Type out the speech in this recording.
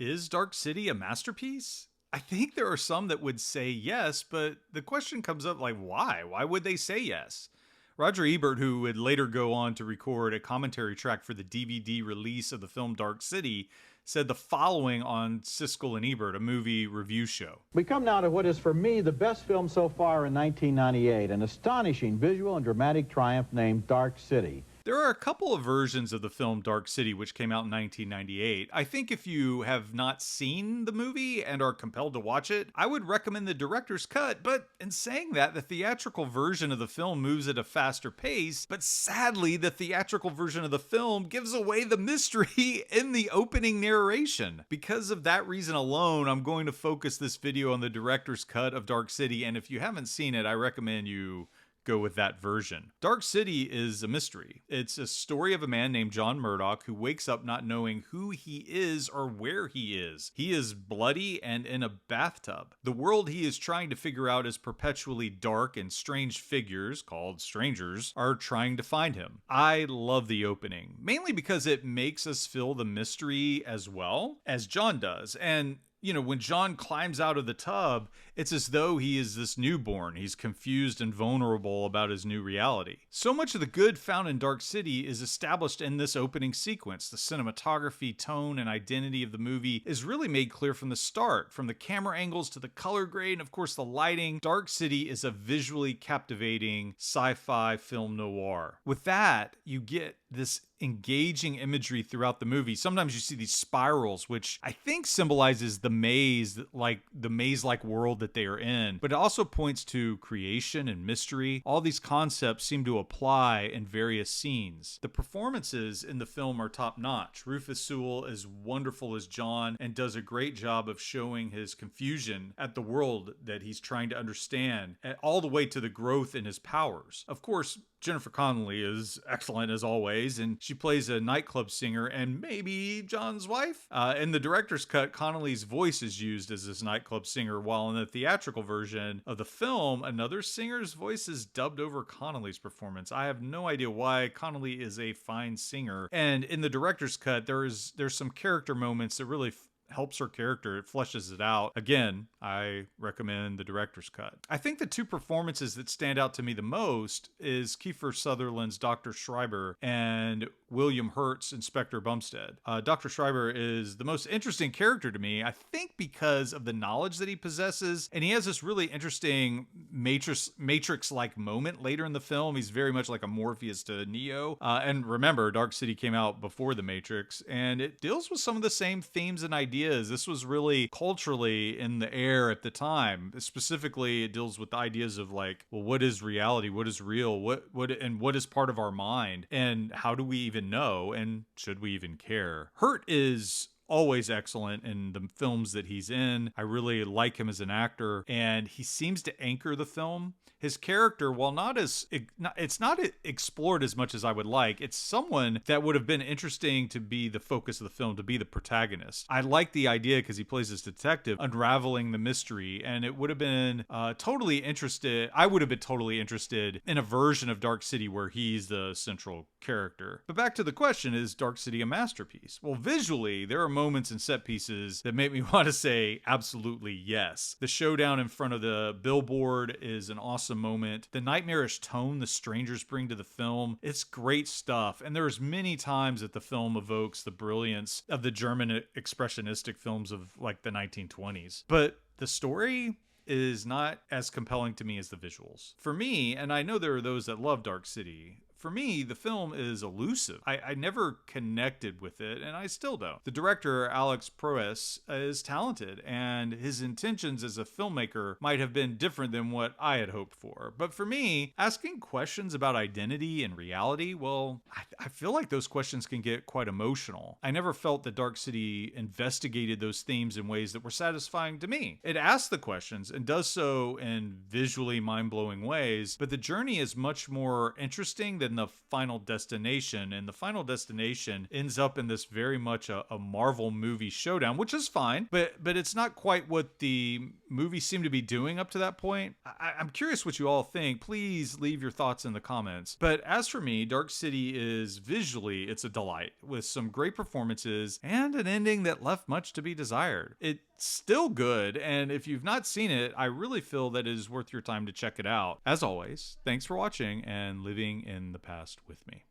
Is Dark City a masterpiece? I think there are some that would say yes, but the question comes up like, why? Why would they say yes? Roger Ebert, who would later go on to record a commentary track for the DVD release of the film Dark City, said the following on Siskel and Ebert, a movie review show. We come now to what is for me the best film so far in 1998, an astonishing visual and dramatic triumph named Dark City. There are a couple of versions of the film Dark City which came out in 1998. I think if you have not seen the movie and are compelled to watch it, I would recommend the director's cut, but in saying that, the theatrical version of the film moves at a faster pace, but sadly, the theatrical version of the film gives away the mystery in the opening narration. Because of that reason alone, I'm going to focus this video on the director's cut of Dark City, and if you haven't seen it, I recommend you go with that version. Dark City is a mystery. It's a story of a man named John Murdoch who wakes up not knowing who he is or where he is. He is bloody and in a bathtub. The world he is trying to figure out is perpetually dark, and strange figures, called strangers, are trying to find him. I love the opening, mainly because it makes us feel the mystery as well as John does. And when John climbs out of the tub, it's as though he is this newborn. He's confused and vulnerable about his new reality. So much of the good found in Dark City is established in this opening sequence. The cinematography, tone, and identity of the movie is really made clear from the start. From the camera angles to the color grade and, of course, the lighting, Dark City is a visually captivating sci-fi film noir. With that, you get this engaging imagery throughout the movie. Sometimes you see these spirals, which I think symbolizes the maze-like world that they are in, but it also points to creation and mystery. All these concepts seem to apply in various scenes. The performances in the film are top-notch. Rufus Sewell is wonderful as John and does a great job of showing his confusion at the world that he's trying to understand, all the way to the growth in his powers. Of course, Jennifer Connelly is excellent as always, and she plays a nightclub singer and maybe John's wife. In the director's cut, Connelly's voice is used as this nightclub singer, while in the theatrical version of the film, another singer's voice is dubbed over Connelly's performance. I have no idea why. Connelly is a fine singer, and in the director's cut, there's some character moments that really helps her character. It fleshes it out. Again, I recommend the director's cut. I think the two performances that stand out to me the most is Kiefer Sutherland's Dr. Schreiber and William Hurt's Inspector Bumstead. Dr. Schreiber is the most interesting character to me, I think because of the knowledge that he possesses, and he has this really interesting Matrix-like moment later in the film. He's very much like a Morpheus to Neo. And remember, Dark City came out before The Matrix, and it deals with some of the same themes and ideas. This was really culturally in the air at the time. Specifically, it deals with the ideas of like, well, what is reality? What is real? What is part of our mind? And how do we even know? And should we even care? Hurt is always excellent in the films that he's in. I really like him as an actor, and he seems to anchor the film. His character, while it's not explored as much as I would like, it's someone that would have been interesting to be the focus of the film, to be the protagonist. I like the idea because he plays this detective unraveling the mystery, and it would have been I would have been totally interested in a version of Dark City where he's the central character. But back to the question, is Dark City a masterpiece? Well, visually, there are moments and set pieces that make me want to say absolutely yes. The showdown in front of the billboard is an awesome moment. The nightmarish tone the strangers bring to the film, it's great stuff. And there's many times that the film evokes the brilliance of the German expressionistic films of like the 1920s. But the story is not as compelling to me as the visuals. For me, and I know there are those that love Dark City, for me, the film is elusive. I never connected with it, and I still don't. The director, Alex Proyas, is talented, and his intentions as a filmmaker might have been different than what I had hoped for. But for me, asking questions about identity and reality, well, I feel like those questions can get quite emotional. I never felt that Dark City investigated those themes in ways that were satisfying to me. It asks the questions and does so in visually mind-blowing ways, but the journey is much more interesting than in the Final Destination, and the Final Destination ends up in this very much a Marvel movie showdown, which is fine, but it's not quite what the movie seemed to be doing up to that point. I'm curious what you all think. Please leave your thoughts in the comments. But as for me, Dark City is visually, it's a delight with some great performances and an ending that left much to be desired. It's still good, and if you've not seen it, I really feel that it is worth your time to check it out. As always, thanks for watching and living in the past with me.